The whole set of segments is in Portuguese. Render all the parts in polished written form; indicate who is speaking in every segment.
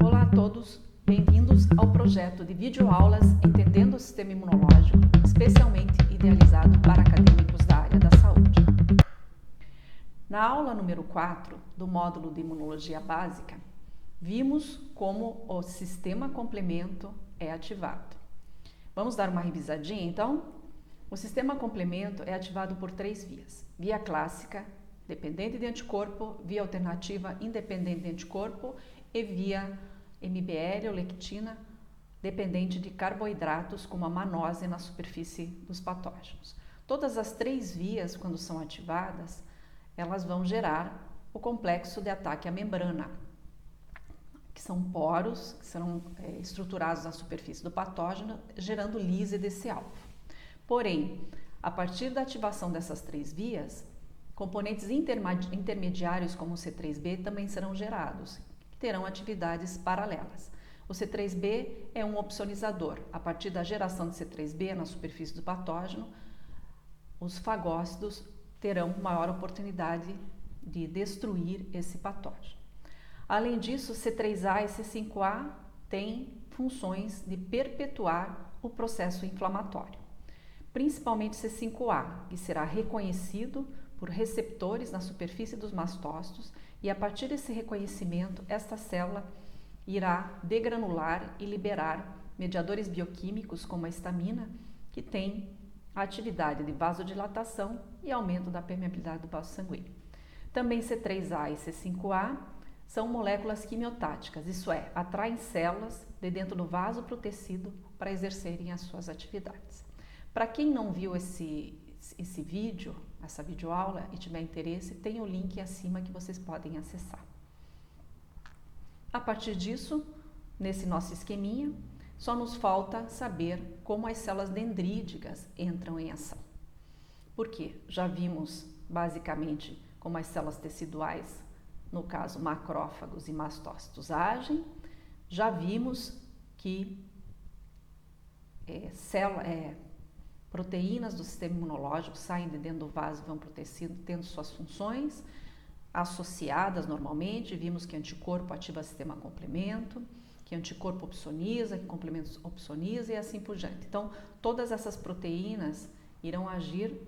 Speaker 1: Olá a todos, bem-vindos ao projeto de videoaulas Entendendo o Sistema Imunológico, especialmente idealizado para acadêmicos da área da saúde. Na aula número 4 do módulo de Imunologia Básica, vimos como o sistema complemento é ativado. Vamos dar uma revisadinha então? O sistema complemento é ativado por 3 vias: via clássica, dependente de anticorpo, via alternativa, independente de anticorpo, e via MBL ou lectina, dependente de carboidratos, como a manose na superfície dos patógenos. Todas as 3 vias, quando são ativadas, elas vão gerar o complexo de ataque à membrana, que são poros que serão estruturados na superfície do patógeno, gerando lise desse alvo. Porém, a partir da ativação dessas 3 vias, componentes intermediários como o C3b também serão gerados, que terão atividades paralelas. O C3b é um opsonizador. A partir da geração de C3b na superfície do patógeno, os fagócitos terão maior oportunidade de destruir esse patógeno. Além disso, C3a e C5a têm funções de perpetuar o processo inflamatório. Principalmente C5a, que será reconhecido por receptores na superfície dos mastócitos, e a partir desse reconhecimento, esta célula irá degranular e liberar mediadores bioquímicos como a histamina, que tem a atividade de vasodilatação e aumento da permeabilidade do vaso sanguíneo. Também C3a e C5a são moléculas quimiotáticas, isso é, atraem células de dentro do vaso para o tecido para exercerem as suas atividades. Para quem não viu esse vídeo, essa videoaula e tiver interesse, tem o link acima que vocês podem acessar. A partir disso, nesse nosso esqueminha, só nos falta saber como as células dendríticas entram em ação. Por quê? Já vimos basicamente como as células teciduais, no caso macrófagos e mastócitos, agem. Já vimos que proteínas do sistema imunológico saem de dentro do vaso e vão para o tecido, tendo suas funções associadas normalmente. Vimos que anticorpo ativa o sistema complemento, que anticorpo opsoniza, que complemento opsoniza e assim por diante. Então, todas essas proteínas irão agir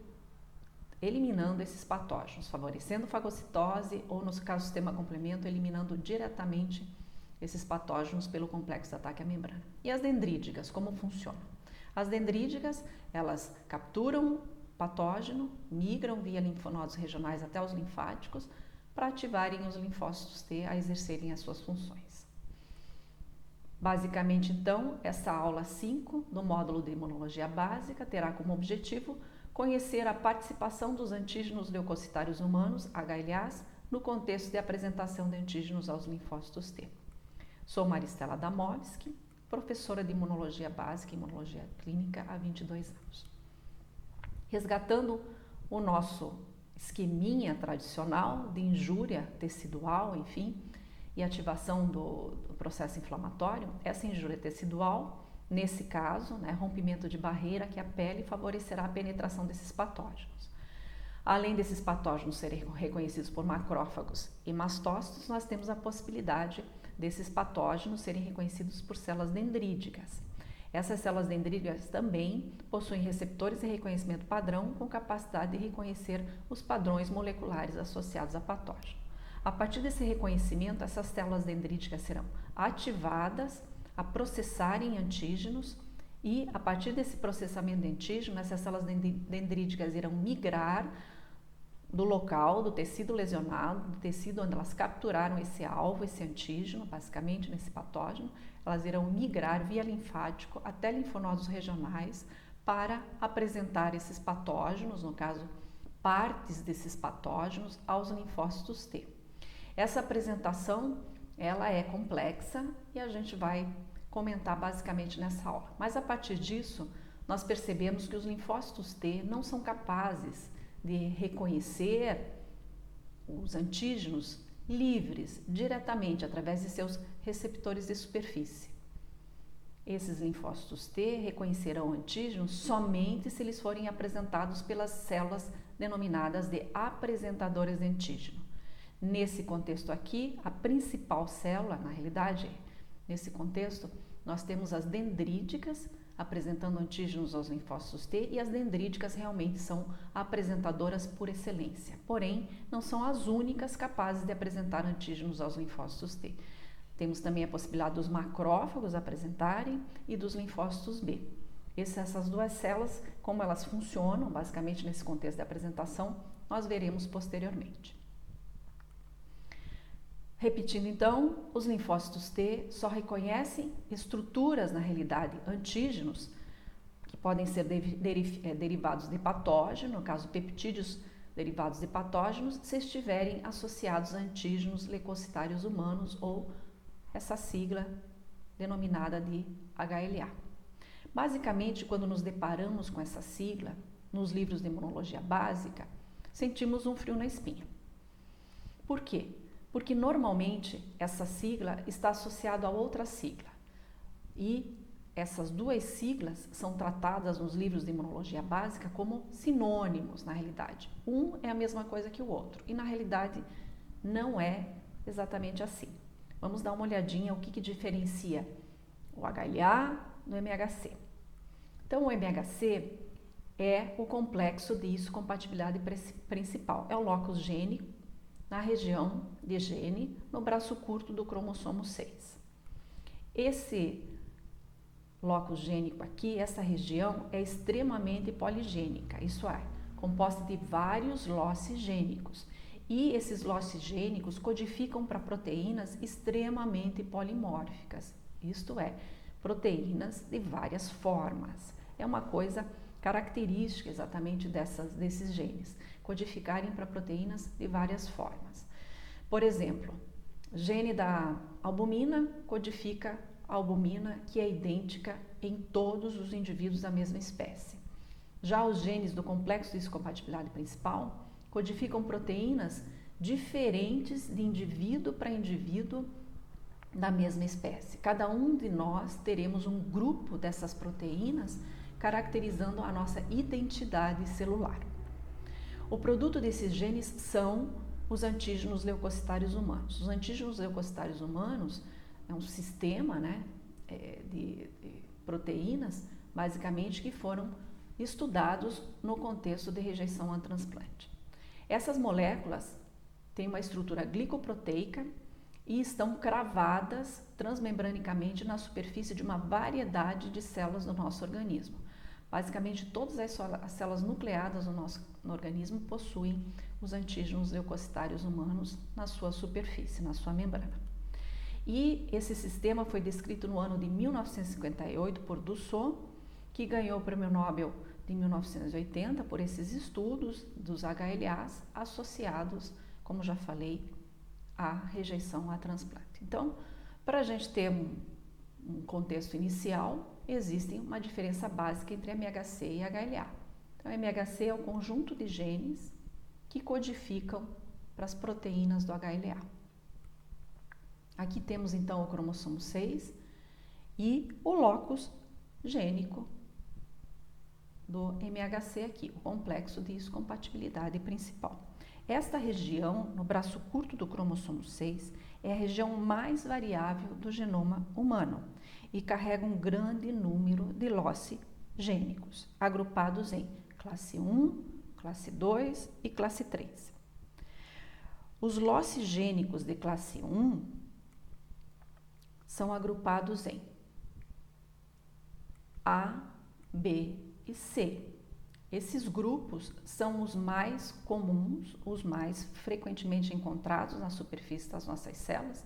Speaker 1: eliminando esses patógenos, favorecendo fagocitose ou, no caso do sistema complemento, eliminando diretamente esses patógenos pelo complexo de ataque à membrana. E as dendríticas, como funcionam? As dendríticas, elas capturam patógeno, migram via linfonodos regionais até os linfáticos para ativarem os linfócitos T a exercerem as suas funções. Basicamente, então, essa aula 5 do módulo de Imunologia Básica terá como objetivo conhecer a participação dos antígenos leucocitários humanos, HLAs, no contexto de apresentação de antígenos aos linfócitos T. Sou Maristela Damovski, professora de Imunologia Básica e Imunologia Clínica há 22 anos. Resgatando o nosso esqueminha tradicional de injúria tecidual, enfim, e ativação do processo inflamatório, essa injúria tecidual, nesse caso, rompimento de barreira que a pele favorecerá a penetração desses patógenos. Além desses patógenos serem reconhecidos por macrófagos e mastócitos, nós temos a possibilidade desses patógenos serem reconhecidos por células dendríticas. Essas células dendríticas também possuem receptores de reconhecimento padrão com capacidade de reconhecer os padrões moleculares associados a patógeno. A partir desse reconhecimento, essas células dendríticas serão ativadas a processarem antígenos e, a partir desse processamento de antígeno, essas células dendríticas irão migrar do local, do tecido lesionado, do tecido onde elas capturaram esse alvo, esse antígeno, basicamente nesse patógeno, elas irão migrar via linfático até linfonodos regionais para apresentar esses patógenos, no caso, partes desses patógenos, aos linfócitos T. Essa apresentação, ela é complexa e a gente vai comentar basicamente nessa aula. Mas a partir disso, nós percebemos que os linfócitos T não são capazes de reconhecer os antígenos livres, diretamente, através de seus receptores de superfície. Esses linfócitos T reconhecerão antígenos somente se eles forem apresentados pelas células denominadas de apresentadores de antígeno. Nesse contexto aqui, a principal célula, na realidade, nesse contexto, nós temos as dendríticas apresentando antígenos aos linfócitos T, e as dendríticas realmente são apresentadoras por excelência, porém não são as únicas capazes de apresentar antígenos aos linfócitos T. Temos também a possibilidade dos macrófagos apresentarem e dos linfócitos B. Essas duas células, como elas funcionam basicamente nesse contexto de apresentação, nós veremos posteriormente. Repetindo então, os linfócitos T só reconhecem estruturas, na realidade, antígenos, que podem ser derivados de patógeno, no caso peptídeos derivados de patógenos, se estiverem associados a antígenos leucocitários humanos ou essa sigla denominada de HLA. Basicamente, quando nos deparamos com essa sigla, nos livros de imunologia básica, sentimos um frio na espinha. Por quê? Porque normalmente essa sigla está associada a outra sigla e essas duas siglas são tratadas nos livros de imunologia básica como sinônimos, na realidade. Um é a mesma coisa que o outro e na realidade não é exatamente assim. Vamos dar uma olhadinha o que diferencia o HLA do MHC. Então o MHC é o complexo de histocompatibilidade principal, é o locus gênico na região de gene, no braço curto do cromossomo 6. Esse locus gênico aqui, essa região, é extremamente poligênica, isso é, composta de vários losses gênicos. E esses losses gênicos codificam para proteínas extremamente polimórficas, isto é, proteínas de várias formas. É uma coisa característica exatamente desses genes, codificarem para proteínas de várias formas. Por exemplo, o gene da albumina codifica a albumina que é idêntica em todos os indivíduos da mesma espécie. Já os genes do complexo de histocompatibilidade principal codificam proteínas diferentes de indivíduo para indivíduo da mesma espécie. Cada um de nós teremos um grupo dessas proteínas caracterizando a nossa identidade celular. O produto desses genes são os antígenos leucocitários humanos. Os antígenos leucocitários humanos é um sistema, né, de proteínas, basicamente, que foram estudados no contexto de rejeição a transplante. Essas moléculas têm uma estrutura glicoproteica e estão cravadas transmembranicamente na superfície de uma variedade de células do nosso organismo. Basicamente, todas as células nucleadas no organismo possuem os antígenos leucocitários humanos na sua superfície, na sua membrana. E esse sistema foi descrito no ano de 1958 por Dussault, que ganhou o Prêmio Nobel de 1980 por esses estudos dos HLAs associados, como já falei, à rejeição a transplante. Então, para a gente ter um contexto inicial, existe uma diferença básica entre MHC e HLA. Então, MHC é o conjunto de genes que codificam para as proteínas do HLA. Aqui temos então o cromossomo 6 e o locus gênico do MHC aqui, o complexo de histocompatibilidade principal. Esta região, no braço curto do cromossomo 6, é a região mais variável do genoma humano e carrega um grande número de loci gênicos, agrupados em classe 1, classe 2 e classe 3. Os loci gênicos de classe 1 são agrupados em A, B e C. Esses grupos são os mais comuns, os mais frequentemente encontrados na superfície das nossas células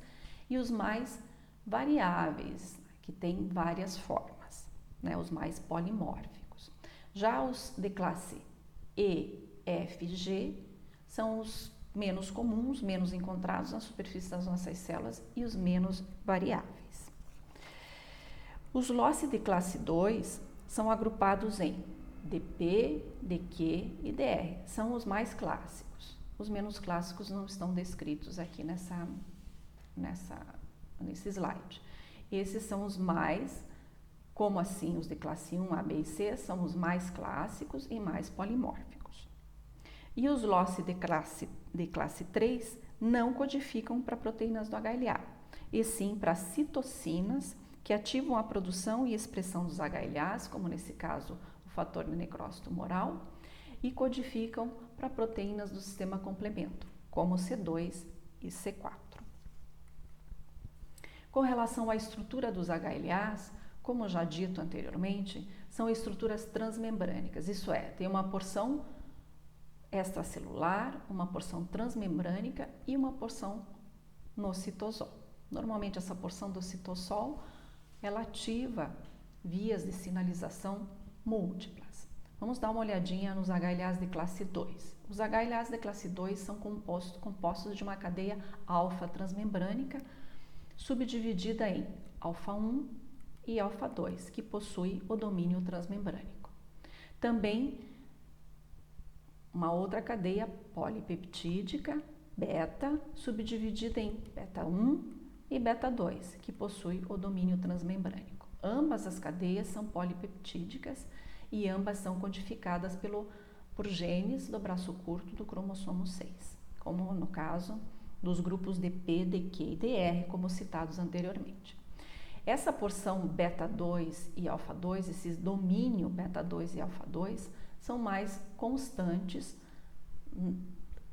Speaker 1: e os mais variáveis, que têm várias formas, né, os mais polimórficos. Já os de classe E, F e G são os menos comuns, menos encontrados na superfície das nossas células e os menos variáveis. Os loci de classe 2 são agrupados em DP, DQ e DR. São os mais clássicos. Os menos clássicos não estão descritos aqui nesse slide. Esses são os mais, como assim os de classe 1, A, B e C, são os mais clássicos e mais polimórficos. E os loci de classe 3 não codificam para proteínas do HLA, e sim para citocinas que ativam a produção e expressão dos HLAs, como nesse caso o fator de necrose tumoral, e codificam para proteínas do sistema complemento, como C2 e C4. Com relação à estrutura dos HLAs, como já dito anteriormente, são estruturas transmembrânicas, isso é, tem uma porção extracelular, uma porção transmembrânica e uma porção no citosol. Normalmente essa porção do citosol, ela ativa vias de sinalização múltiplas. Vamos dar uma olhadinha nos HLAs de classe 2. Os HLAs de classe 2 são compostos de uma cadeia alfa transmembrânica, subdividida em alfa 1 e alfa 2, que possui o domínio transmembrânico. Também uma outra cadeia polipeptídica, beta, subdividida em beta 1 e beta 2, que possui o domínio transmembrânico. Ambas as cadeias são polipeptídicas e ambas são codificadas por genes do braço curto do cromossomo 6, como no caso dos grupos DP, DQ e DR, como citados anteriormente. Essa porção beta 2 e alfa 2, esses domínio beta 2 e alfa 2, são mais constantes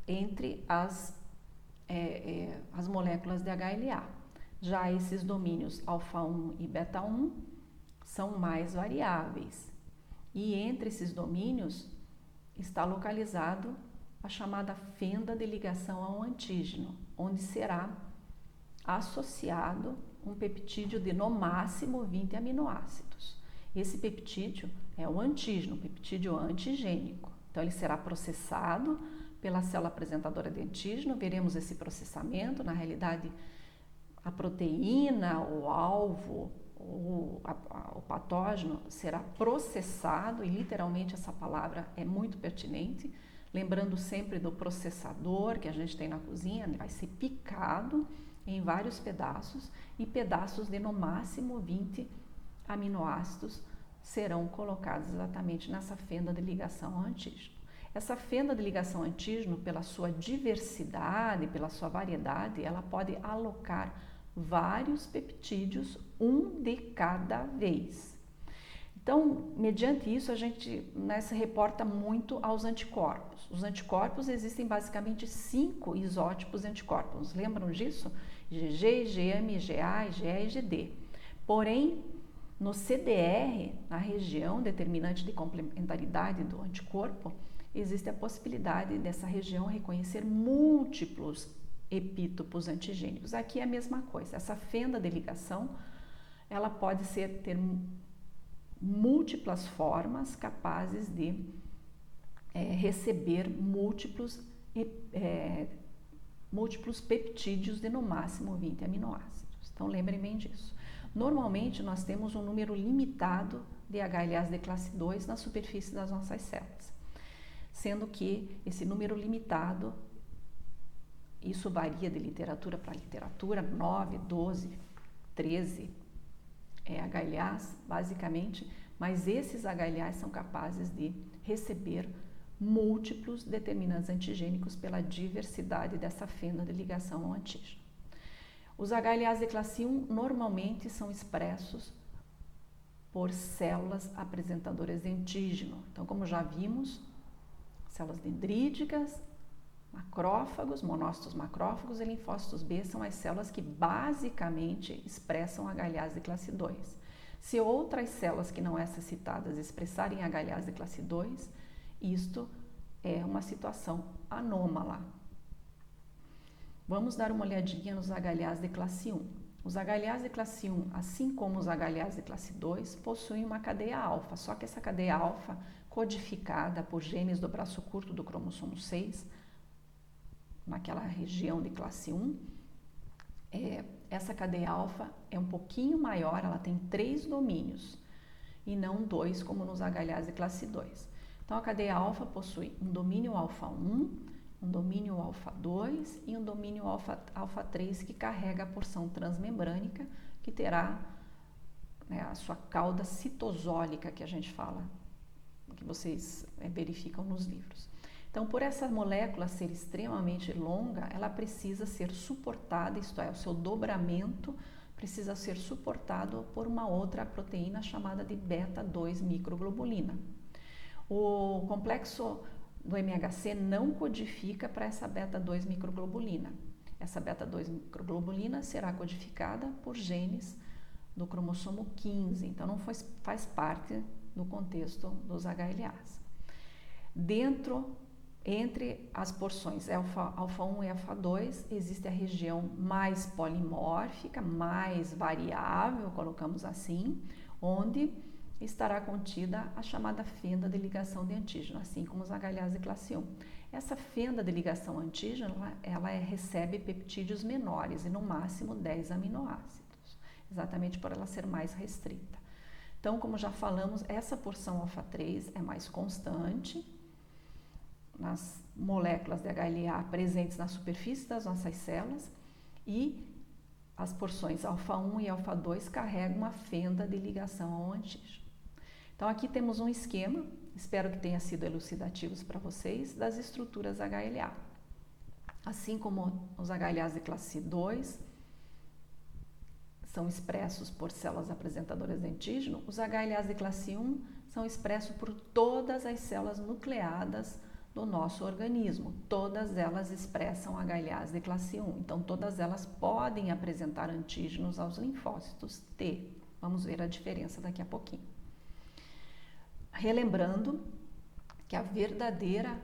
Speaker 1: entre as moléculas de HLA. Já esses domínios alfa 1 e beta 1 são mais variáveis. E entre esses domínios está localizado a chamada fenda de ligação ao antígeno, onde será associado um peptídeo de no máximo 20 aminoácidos. Esse peptídeo é o antígeno, o peptídeo antigênico. Então ele será processado pela célula apresentadora de antígeno, veremos esse processamento, na realidade a proteína, o alvo, o patógeno será processado, e literalmente essa palavra é muito pertinente, lembrando sempre do processador que a gente tem na cozinha, ele vai ser picado em vários pedaços e pedaços de no máximo 20 aminoácidos serão colocados exatamente nessa fenda de ligação ao antígeno. Essa fenda de ligação ao antígeno, pela sua diversidade, pela sua variedade, ela pode alocar vários peptídeos, um de cada vez. Então, mediante isso, a gente se reporta muito aos anticorpos. Os anticorpos existem basicamente 5 isótipos de anticorpos. Lembram disso? IgG, IgM, IgA, IgE e IgD. Porém, no CDR, na região determinante de complementaridade do anticorpo, existe a possibilidade dessa região reconhecer múltiplos epítopos antigênicos. Aqui é a mesma coisa. Essa fenda de ligação, ela pode ter múltiplas formas capazes de receber múltiplos peptídeos de no máximo 20 aminoácidos. Então lembrem bem disso. Normalmente nós temos um número limitado de HLAs de classe 2 na superfície das nossas células, sendo que esse número limitado, isso varia de literatura para literatura, 9, 12, 13 HLAs, basicamente, mas esses HLAs são capazes de receber múltiplos determinantes antigênicos pela diversidade dessa fenda de ligação ao antígeno. Os HLAs de classe 1 normalmente são expressos por células apresentadoras de antígeno. Então, como já vimos, células dendríticas, macrófagos, monócitos macrófagos e linfócitos B são as células que basicamente expressam HLAs de classe 2. Se outras células que não essas citadas expressarem HLAs de classe 2, isto é uma situação anômala. Vamos dar uma olhadinha nos HLAs de classe 1. Os HLAs de classe 1, assim como os HLAs de classe 2, possuem uma cadeia alfa, só que essa cadeia alfa, codificada por genes do braço curto do cromossomo 6, naquela região de classe 1, essa cadeia alfa é um pouquinho maior, ela tem 3 domínios e não 2 como nos HLAs de classe 2. Então a cadeia alfa possui um domínio alfa 1, um domínio alfa 2 e um domínio alfa 3 que carrega a porção transmembrânica, que terá a sua cauda citosólica, que a gente fala, que vocês verificam nos livros. Então, por essa molécula ser extremamente longa, ela precisa ser suportada, isto é, o seu dobramento precisa ser suportado por uma outra proteína chamada de beta-2 microglobulina. O complexo do MHC não codifica para essa beta-2 microglobulina. Essa beta-2 microglobulina será codificada por genes do cromossomo 15, então não faz parte do contexto dos HLAs. Entre as porções alfa 1 e alfa 2, existe a região mais polimórfica, mais variável, colocamos assim, onde estará contida a chamada fenda de ligação de antígeno, assim como os HLAs de classe 1. Essa fenda de ligação antígeno, ela recebe peptídeos menores e no máximo 10 aminoácidos, exatamente por ela ser mais restrita. Então, como já falamos, essa porção alfa 3 é mais constante nas moléculas de HLA presentes na superfície das nossas células e as porções alfa 1 e alfa 2 carregam uma fenda de ligação ao antígeno. Então aqui temos um esquema, espero que tenha sido elucidativo para vocês, das estruturas HLA. Assim como os HLAs de classe 2 são expressos por células apresentadoras de antígeno, os HLAs de classe 1 são expressos por todas as células nucleadas do nosso organismo. Todas elas expressam HLAs de classe 1, então todas elas podem apresentar antígenos aos linfócitos T. Vamos ver a diferença daqui a pouquinho. Relembrando que a verdadeira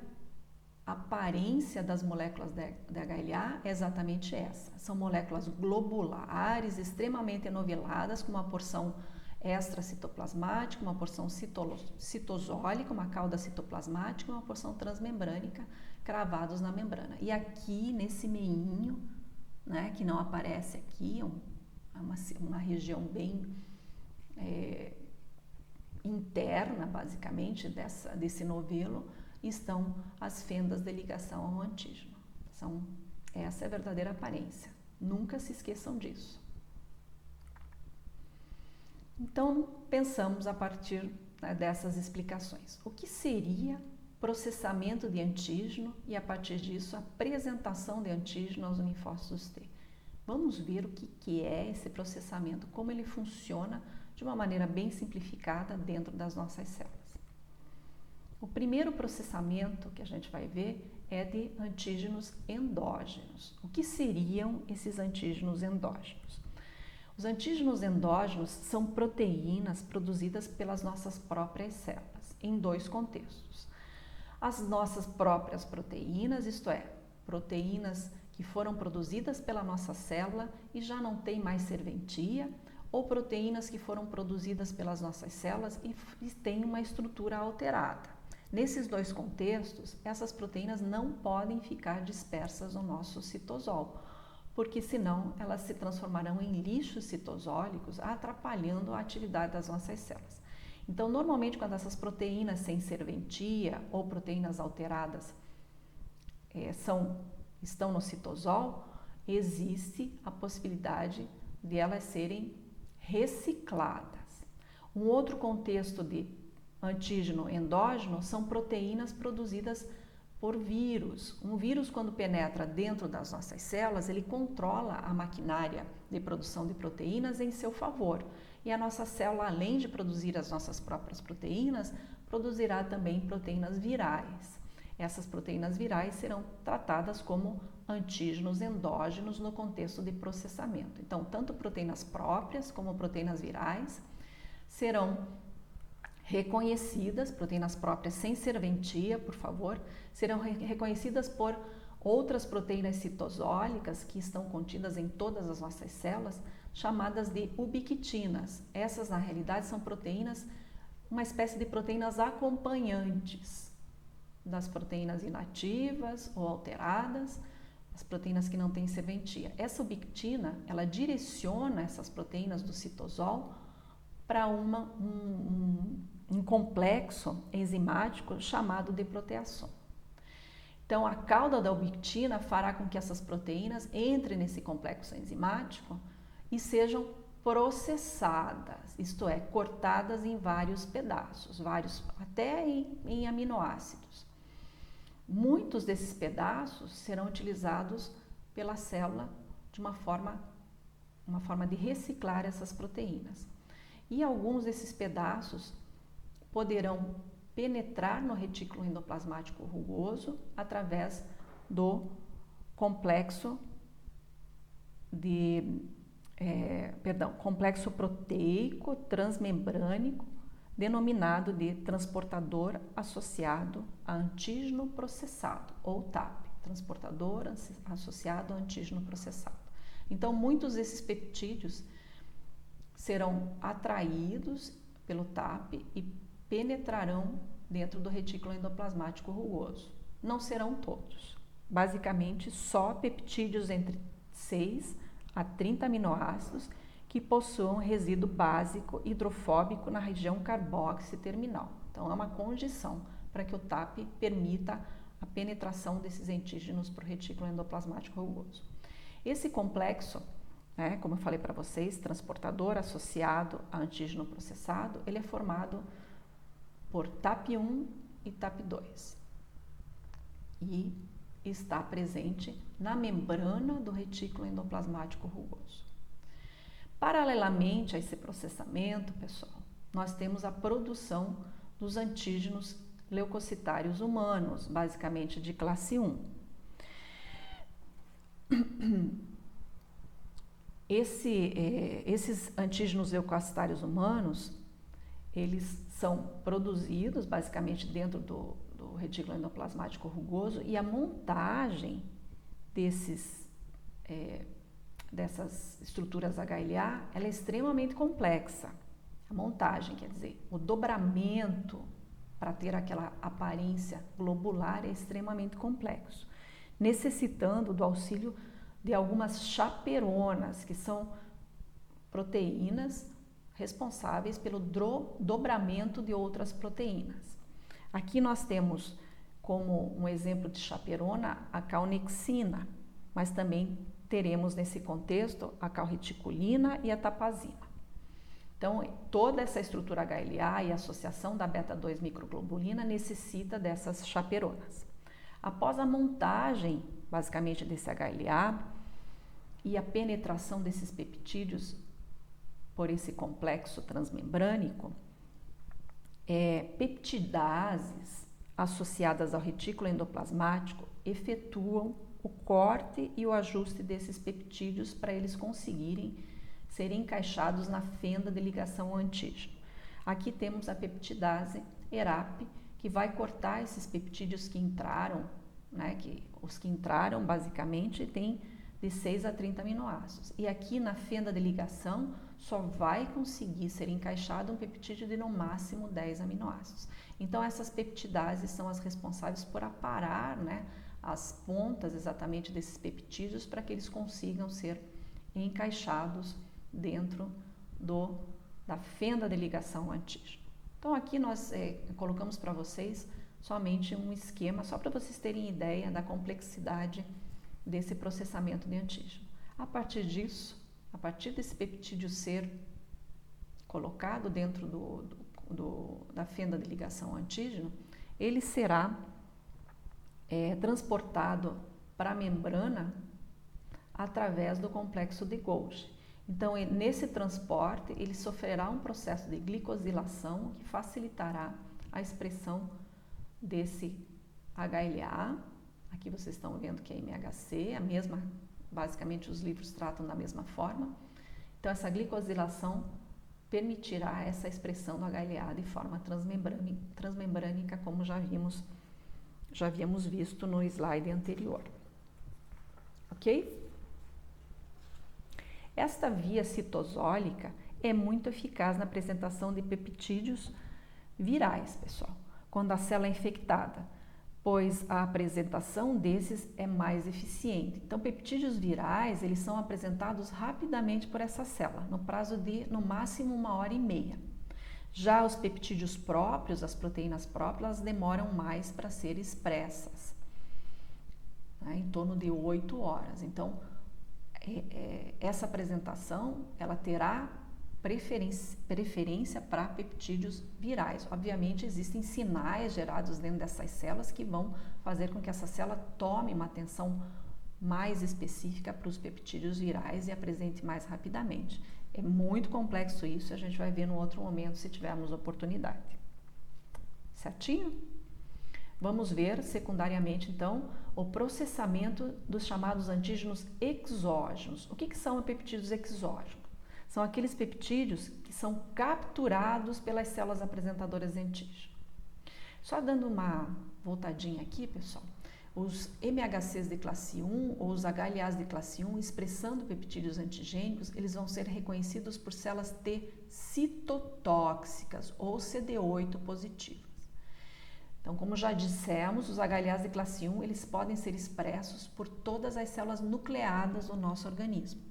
Speaker 1: aparência das moléculas de HLA é exatamente essa. São moléculas globulares, extremamente enoveladas, com uma porção extracitoplasmática, uma porção citosólica, uma cauda citoplasmática e uma porção transmembrânica cravados na membrana. E aqui, nesse meinho, né, que não aparece aqui, uma região bem interna, basicamente, desse novelo, estão as fendas de ligação ao antígeno. Essa é a verdadeira aparência. Nunca se esqueçam disso. Então, pensamos a partir dessas explicações. O que seria processamento de antígeno e, a partir disso, a apresentação de antígeno aos linfócitos T? Vamos ver o que é esse processamento, como ele funciona de uma maneira bem simplificada dentro das nossas células. O primeiro processamento que a gente vai ver é de antígenos endógenos. O que seriam esses antígenos endógenos? Os antígenos endógenos são proteínas produzidas pelas nossas próprias células, em dois contextos. As nossas próprias proteínas, isto é, proteínas que foram produzidas pela nossa célula e já não têm mais serventia, ou proteínas que foram produzidas pelas nossas células e têm uma estrutura alterada. Nesses dois contextos, essas proteínas não podem ficar dispersas no nosso citosol, porque senão elas se transformarão em lixos citosólicos, atrapalhando a atividade das nossas células. Então, normalmente, quando essas proteínas sem serventia ou proteínas alteradas estão no citosol, existe a possibilidade de elas serem recicladas. Um outro contexto de antígeno endógeno são proteínas produzidas por vírus. Um vírus, quando penetra dentro das nossas células, ele controla a maquinária de produção de proteínas em seu favor. E a nossa célula, além de produzir as nossas próprias proteínas, produzirá também proteínas virais. Essas proteínas virais serão tratadas como antígenos endógenos no contexto de processamento. Então, tanto proteínas próprias como proteínas virais serão reconhecidas, proteínas próprias sem serventia, por favor, serão reconhecidas por outras proteínas citosólicas que estão contidas em todas as nossas células, chamadas de ubiquitinas. Essas, na realidade, são proteínas, uma espécie de proteínas acompanhantes das proteínas inativas ou alteradas, as proteínas que não têm serventia. Essa ubiquitina, ela direciona essas proteínas do citosol para um complexo enzimático chamado de proteassom. Então, a cauda da ubiquitina fará com que essas proteínas entrem nesse complexo enzimático e sejam processadas, isto é, cortadas em vários pedaços, até em aminoácidos. Muitos desses pedaços serão utilizados pela célula de uma forma de reciclar essas proteínas. E alguns desses pedaços poderão penetrar no retículo endoplasmático rugoso através do complexo complexo proteico transmembrânico, denominado de transportador associado a antígeno processado, ou TAP, transportador associado a antígeno processado. Então, muitos desses peptídeos serão atraídos pelo TAP e penetrarão dentro do retículo endoplasmático rugoso. Não serão todos. Basicamente, só peptídeos entre 6 a 30 aminoácidos que possuam resíduo básico hidrofóbico na região carboxy terminal. Então, é uma condição para que o TAP permita a penetração desses antígenos para o retículo endoplasmático rugoso. Esse complexo, como eu falei para vocês, transportador associado a antígeno processado, ele é formado por TAP1 e TAP2 e está presente na membrana do retículo endoplasmático rugoso. Paralelamente a esse processamento, pessoal, nós temos a produção dos antígenos leucocitários humanos, basicamente de classe 1. Esses antígenos leucocitários humanos, eles são produzidos basicamente dentro do retículo endoplasmático rugoso, e a montagem dessas estruturas HLA, ela é extremamente complexa. A montagem, quer dizer, o dobramento para ter aquela aparência globular é extremamente complexo, necessitando do auxílio de algumas chaperonas, que são proteínas responsáveis pelo dobramento de outras proteínas. Aqui nós temos como um exemplo de chaperona a calnexina, mas também teremos nesse contexto a calreticulina e a tapazina. Então, toda essa estrutura HLA e a associação da beta-2 microglobulina necessita dessas chaperonas. Após a montagem, basicamente, desse HLA e a penetração desses peptídeos por esse complexo transmembrânico, peptidases associadas ao retículo endoplasmático efetuam o corte e o ajuste desses peptídeos para eles conseguirem serem encaixados na fenda de ligação ao antígeno. Aqui temos a peptidase ERAP, que vai cortar esses peptídeos que entraram, os que entraram basicamente tem de 6 a 30 aminoácidos. E aqui na fenda de ligação só vai conseguir ser encaixado um peptídeo de no máximo 10 aminoácidos. Então essas peptidases são as responsáveis por aparar, as pontas exatamente desses peptídeos para que eles consigam ser encaixados dentro da fenda de ligação ao antígeno. Então aqui nós colocamos para vocês somente um esquema, só para vocês terem ideia da complexidade desse processamento de antígeno. A partir disso, a partir desse peptídeo ser colocado dentro da fenda de ligação ao antígeno, ele será transportado para a membrana através do complexo de Golgi. Então, nesse transporte, ele sofrerá um processo de glicosilação que facilitará a expressão desse HLA. Aqui vocês estão vendo que é MHC, basicamente os livros tratam da mesma forma. Então, essa glicosilação permitirá essa expressão do HLA de forma transmembrânica, como já havíamos visto no slide anterior. Ok? Esta via citosólica é muito eficaz na apresentação de peptídeos virais, pessoal, quando a célula é infectada, pois a apresentação desses é mais eficiente. Então, peptídeos virais, eles são apresentados rapidamente por essa célula, no prazo de, no máximo, 1h30. Já os peptídeos próprios, as proteínas próprias, elas demoram mais para ser expressas, em torno de 8 horas. Então, essa apresentação, ela terá preferência para peptídeos virais. Obviamente, existem sinais gerados dentro dessas células que vão fazer com que essa célula tome uma atenção mais específica para os peptídeos virais e apresente mais rapidamente. É muito complexo isso, a gente vai ver no outro momento se tivermos oportunidade. Certinho? Vamos ver secundariamente então o processamento dos chamados antígenos exógenos. O que são os peptídeos exógenos? São aqueles peptídeos que são capturados pelas células apresentadoras de antígeno. Só dando uma voltadinha aqui, pessoal, os MHCs de classe 1 ou os HLAs de classe 1, expressando peptídeos antigênicos, eles vão ser reconhecidos por células T citotóxicas ou CD8 positivas. Então, como já dissemos, os HLAs de classe 1, eles podem ser expressos por todas as células nucleadas do nosso organismo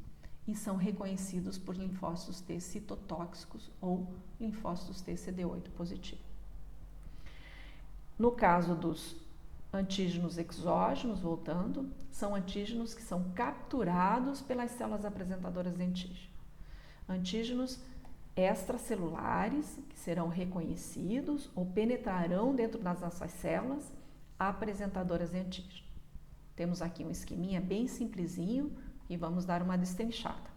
Speaker 1: e são reconhecidos por linfócitos T citotóxicos ou linfócitos T CD8 positivo. No caso dos antígenos exógenos, voltando, são antígenos que são capturados pelas células apresentadoras de antígeno. Antígenos extracelulares que serão reconhecidos ou penetrarão dentro das nossas células apresentadoras de antígeno. Temos aqui um esqueminha bem simplesinho e vamos dar uma destrinchada.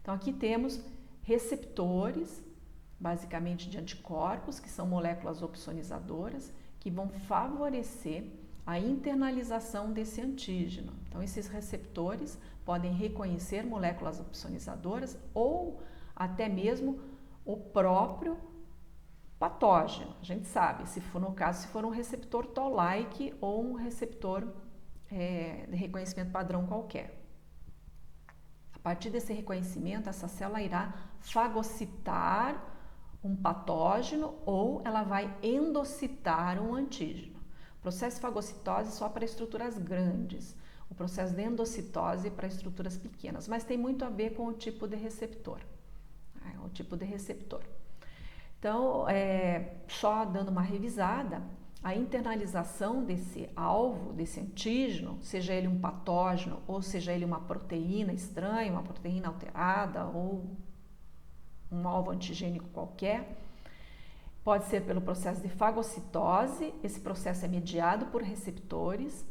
Speaker 1: Então, aqui temos receptores, basicamente de anticorpos, que são moléculas opsonizadoras, que vão favorecer a internalização desse antígeno. Então, esses receptores podem reconhecer moléculas opsonizadoras ou até mesmo o próprio patógeno. A gente sabe, se for no caso, se for um receptor Toll-like ou um receptor de reconhecimento padrão qualquer. A partir desse reconhecimento, essa célula irá fagocitar um patógeno ou ela vai endocitar um antígeno. O processo de fagocitose só para estruturas grandes, o processo de endocitose para estruturas pequenas, mas tem muito a ver com o tipo de receptor. O tipo de receptor. Então, só dando uma revisada, a internalização desse alvo, desse antígeno, seja ele um patógeno ou seja ele uma proteína estranha, uma proteína alterada ou um alvo antigênico qualquer, pode ser pelo processo de fagocitose, esse processo é mediado por receptores,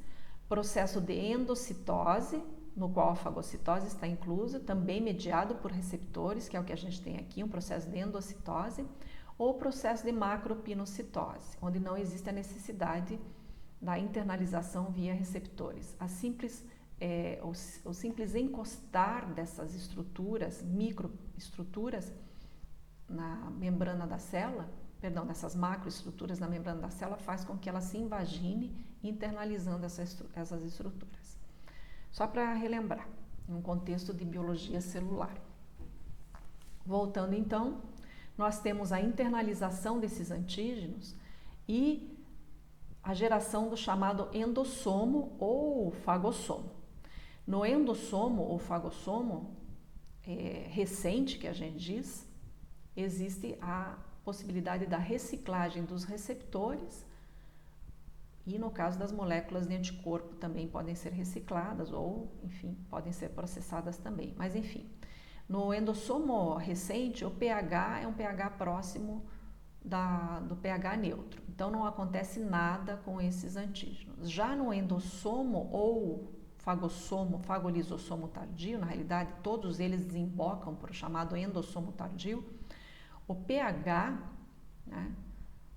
Speaker 1: processo de endocitose, no qual a fagocitose está inclusa, também mediado por receptores, que é o que a gente tem aqui, um processo de endocitose, ou processo de macropinocitose, onde não existe a necessidade da internalização via receptores. O simples encostar dessas estruturas, microestruturas, na membrana da célula, dessas macroestruturas na membrana da célula, faz com que ela se invagine, internalizando essas estruturas. Só para relembrar, em um contexto de biologia celular. Voltando então, nós temos a internalização desses antígenos e a geração do chamado endossomo ou fagossomo. No endossomo ou fagossomo recente, que a gente diz, existe a possibilidade da reciclagem dos receptores e no caso das moléculas de anticorpo também podem ser recicladas ou, enfim, podem ser processadas também. Mas, enfim, no endossomo recente, o pH é um pH próximo do pH neutro. Então, não acontece nada com esses antígenos. Já no endossomo ou fagossomo, fagolisossomo tardio, na realidade, todos eles desembocam para o chamado endossomo tardio, o pH, né,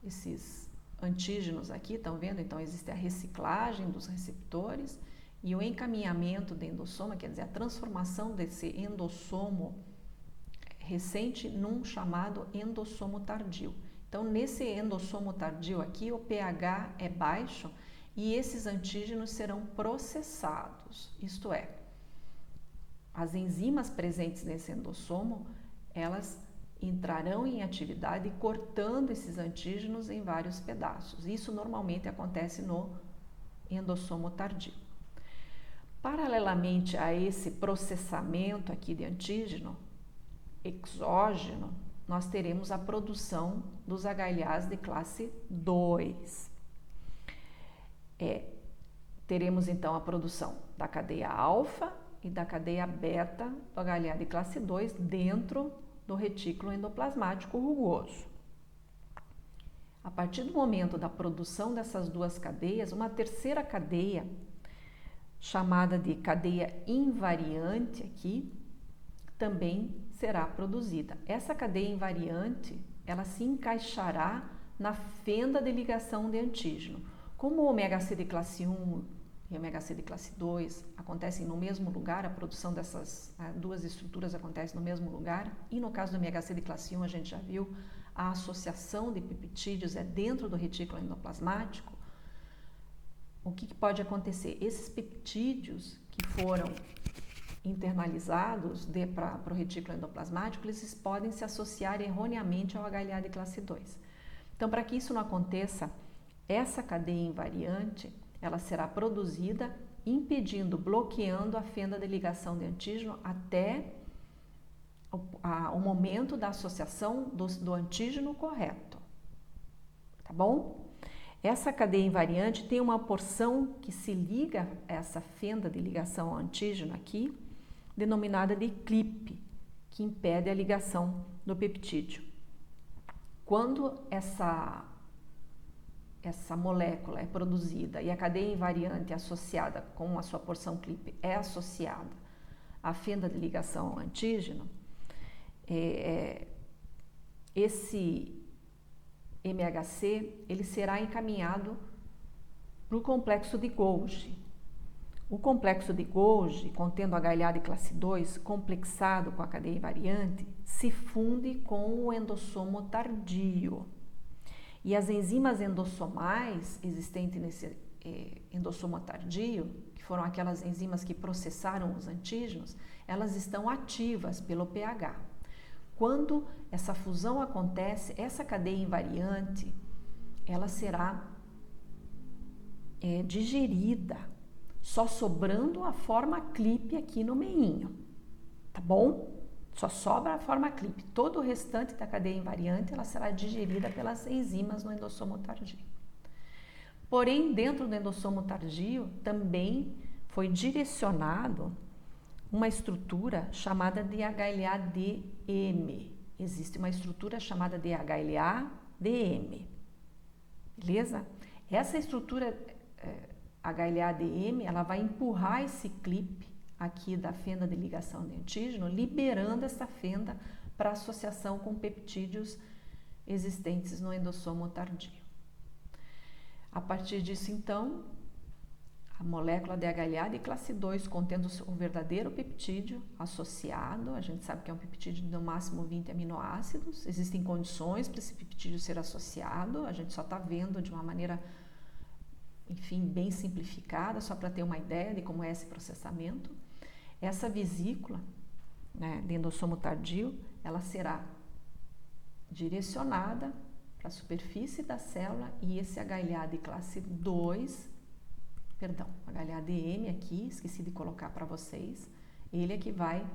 Speaker 1: esses antígenos aqui, estão vendo? Então, existe a reciclagem dos receptores e o encaminhamento do endossomo, quer dizer, a transformação desse endossomo recente num chamado endossomo tardio. Então, nesse endossomo tardio aqui, o pH é baixo e esses antígenos serão processados, isto é, as enzimas presentes nesse endossomo, elas entrarão em atividade cortando esses antígenos em vários pedaços. Isso normalmente acontece no endossomo tardio. Paralelamente a esse processamento aqui de antígeno exógeno, nós teremos a produção dos HLAs de classe 2. Teremos então a produção da cadeia alfa e da cadeia beta do HLA de classe 2 dentro do retículo endoplasmático rugoso. A partir do momento da produção dessas duas cadeias, uma terceira cadeia, chamada de cadeia invariante aqui, também será produzida. Essa cadeia invariante, ela se encaixará na fenda de ligação de antígeno. Como o ômega C de classe 1 e o ômega C de classe 2 acontecem no mesmo lugar, a produção dessas duas estruturas acontece no mesmo lugar, e no caso do ômega C de classe 1 a gente já viu, a associação de peptídeos é dentro do retículo endoplasmático. O que pode acontecer? Esses peptídeos que foram internalizados para o retículo endoplasmático, eles podem se associar erroneamente ao HLA de classe 2. Então, para que isso não aconteça, essa cadeia invariante, ela será produzida impedindo, bloqueando a fenda de ligação de antígeno até o momento da associação do antígeno correto. Tá bom? Essa cadeia invariante tem uma porção que se liga a essa fenda de ligação ao antígeno aqui, denominada de clipe, que impede a ligação do peptídeo. Quando essa molécula é produzida e a cadeia invariante associada com a sua porção clipe é associada à fenda de ligação ao antígeno, esse MHC ele será encaminhado para o complexo de Golgi. O complexo de Golgi, contendo HLA de classe 2, complexado com a cadeia invariante, se funde com o endossomo tardio. E as enzimas endossomais existentes nesse endossomo tardio, que foram aquelas enzimas que processaram os antígenos, elas estão ativas pelo pH. Quando essa fusão acontece, essa cadeia invariante, ela será digerida, só sobrando a forma clipe aqui no meinho, tá bom? Só sobra a forma clipe. Todo o restante da cadeia invariante, ela será digerida pelas enzimas no endossomo tardio. Porém, dentro do endossomo tardio, também foi direcionado uma estrutura chamada de HLA-DM. Existe uma estrutura chamada de HLA-DM, beleza? Essa estrutura HLA-DM, ela vai empurrar esse clipe aqui da fenda de ligação de antígeno, liberando essa fenda para associação com peptídeos existentes no endossomo tardio. A partir disso, então, a molécula de HLA de classe 2, contendo o verdadeiro peptídeo associado, a gente sabe que é um peptídeo de no máximo 20 aminoácidos, existem condições para esse peptídeo ser associado, a gente só está vendo de uma maneira, enfim, bem simplificada, só para ter uma ideia de como é esse processamento. Essa vesícula, né, de endossomo tardio, ela será direcionada para a superfície da célula e esse HLA de classe 2, HLA-DM aqui, esqueci de colocar para vocês, ele é que vai,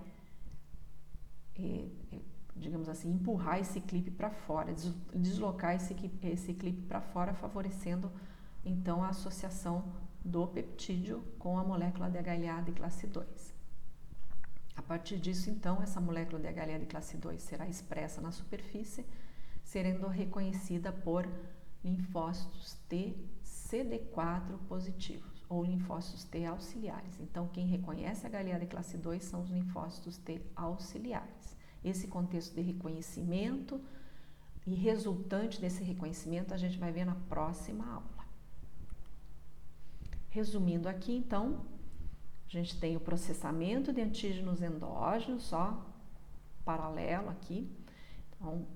Speaker 1: digamos assim, empurrar esse clipe para fora, deslocar esse clipe para fora, favorecendo então a associação do peptídeo com a molécula de HLA de classe 2. A partir disso, então, essa molécula de HLA de classe 2 será expressa na superfície, sendo reconhecida por linfócitos T CD4 positivos ou linfócitos T auxiliares. Então, quem reconhece a HLA de classe 2 são os linfócitos T auxiliares. Esse contexto de reconhecimento e resultante desse reconhecimento a gente vai ver na próxima aula. Resumindo aqui, então, a gente tem o processamento de antígenos endógenos, só paralelo aqui. Então,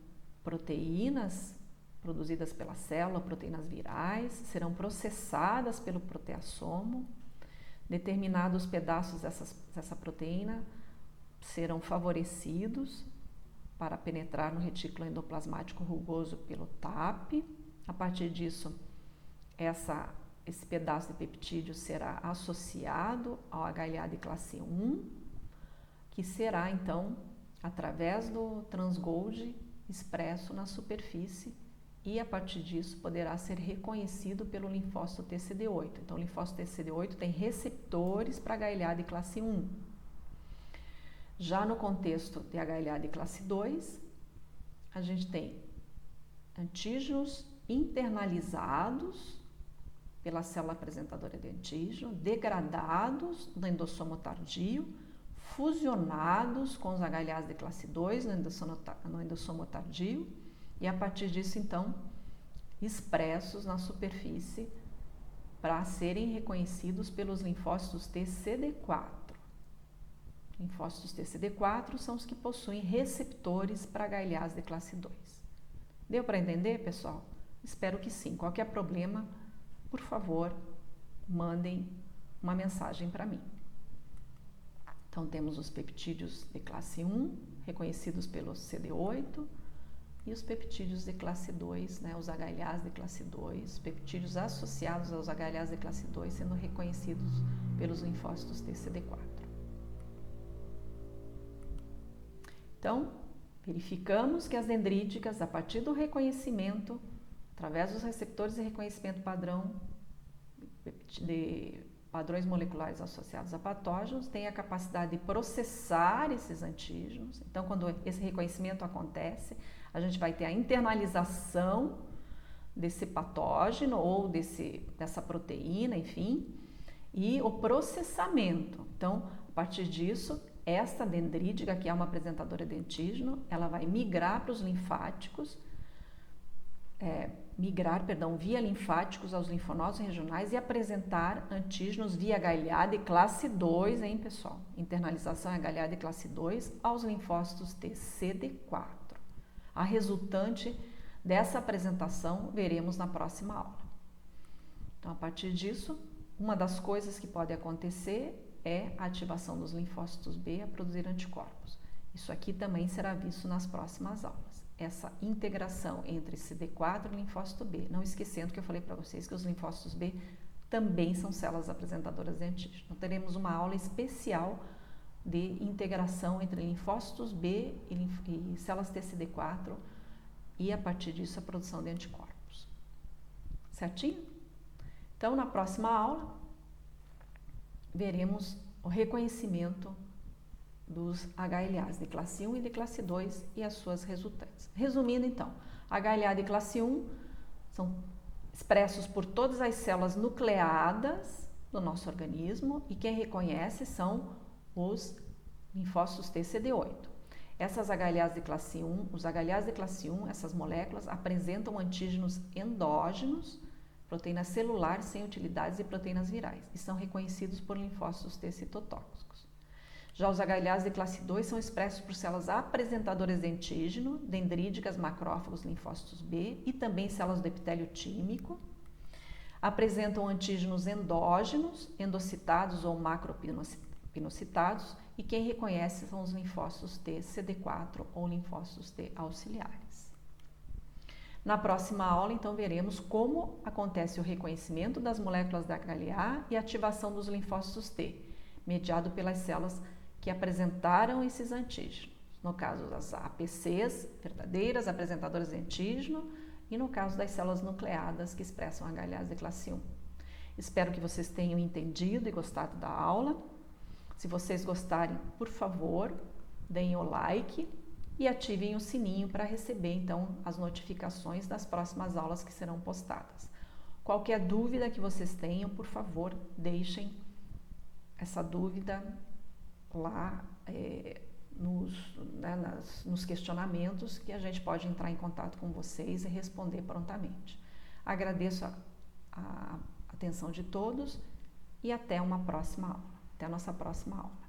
Speaker 1: proteínas produzidas pela célula, proteínas virais, serão processadas pelo proteassomo. Determinados pedaços dessa proteína serão favorecidos para penetrar no retículo endoplasmático rugoso pelo TAP. A partir disso, esse pedaço de peptídeo será associado ao HLA de classe 1, que será, então, através do transgolgi, expresso na superfície e, a partir disso, poderá ser reconhecido pelo linfócito TCD8. Então, o linfócito TCD8 tem receptores para HLA de classe 1. Já no contexto de HLA de classe 2, a gente tem antígenos internalizados pela célula apresentadora de antígeno, degradados no endossomo tardio, fusionados com os HLAs de classe 2 no endossomo tardio e a partir disso, então, expressos na superfície para serem reconhecidos pelos linfócitos TCD4. Linfócitos TCD4 são os que possuem receptores para HLAs de classe 2. Deu para entender, pessoal? Espero que sim. Qualquer problema, por favor, mandem uma mensagem para mim. Então, temos os peptídeos de classe 1, reconhecidos pelo CD8, e os peptídeos de classe 2, né, os HLAs de classe 2, peptídeos associados aos HLAs de classe 2, sendo reconhecidos pelos linfócitos TCD4. Então, verificamos que as dendríticas, a partir do reconhecimento, através dos receptores de reconhecimento padrão, de padrões moleculares associados a patógenos, têm a capacidade de processar esses antígenos. Então, quando esse reconhecimento acontece, a gente vai ter a internalização desse patógeno ou dessa proteína, enfim, e o processamento. Então, a partir disso, esta dendrítica, que é uma apresentadora de antígeno, ela vai migrar para os linfáticos, via linfáticos aos linfonodos regionais e apresentar antígenos via HLA de classe 2, hein, pessoal? Internalização HLA de classe 2 aos linfócitos TCD4. A resultante dessa apresentação veremos na próxima aula. Então, a partir disso, uma das coisas que pode acontecer é a ativação dos linfócitos B a produzir anticorpos. Isso aqui também será visto nas próximas aulas. Essa integração entre CD4 e linfócito B. Não esquecendo que eu falei para vocês que os linfócitos B também são células apresentadoras de antígeno. Então, teremos uma aula especial de integração entre linfócitos B e células TCD4 e, a partir disso, a produção de anticorpos. Certinho? Então, na próxima aula, veremos o reconhecimento dos HLAs de classe 1 e de classe 2 e as suas resultantes. Resumindo, então, HLA de classe 1 são expressos por todas as células nucleadas do nosso organismo e quem reconhece são os linfócitos TCD8. Essas HLAs de classe 1, os HLAs de classe 1, essas moléculas apresentam antígenos endógenos, proteínas celulares sem utilidades e proteínas virais, e são reconhecidos por linfócitos T citotóxicos. Já os HLAs de classe 2 são expressos por células apresentadoras de antígeno, dendríticas, macrófagos, linfócitos B e também células do epitélio tímico. Apresentam antígenos endógenos, endocitados ou macropinocitados, e quem reconhece são os linfócitos T CD4 ou linfócitos T auxiliares. Na próxima aula, então, veremos como acontece o reconhecimento das moléculas da HLA e a ativação dos linfócitos T, mediado pelas células que apresentaram esses antígenos. No caso das APCs, verdadeiras, apresentadoras de antígeno, e no caso das células nucleadas que expressam HLAs de classe 1. Espero que vocês tenham entendido e gostado da aula. Se vocês gostarem, por favor, deem o like e ativem o sininho para receber, então, as notificações das próximas aulas que serão postadas. Qualquer dúvida que vocês tenham, por favor, deixem essa dúvida lá nos questionamentos que a gente pode entrar em contato com vocês e responder prontamente. Agradeço a atenção de todos e até uma próxima aula. Até a nossa próxima aula.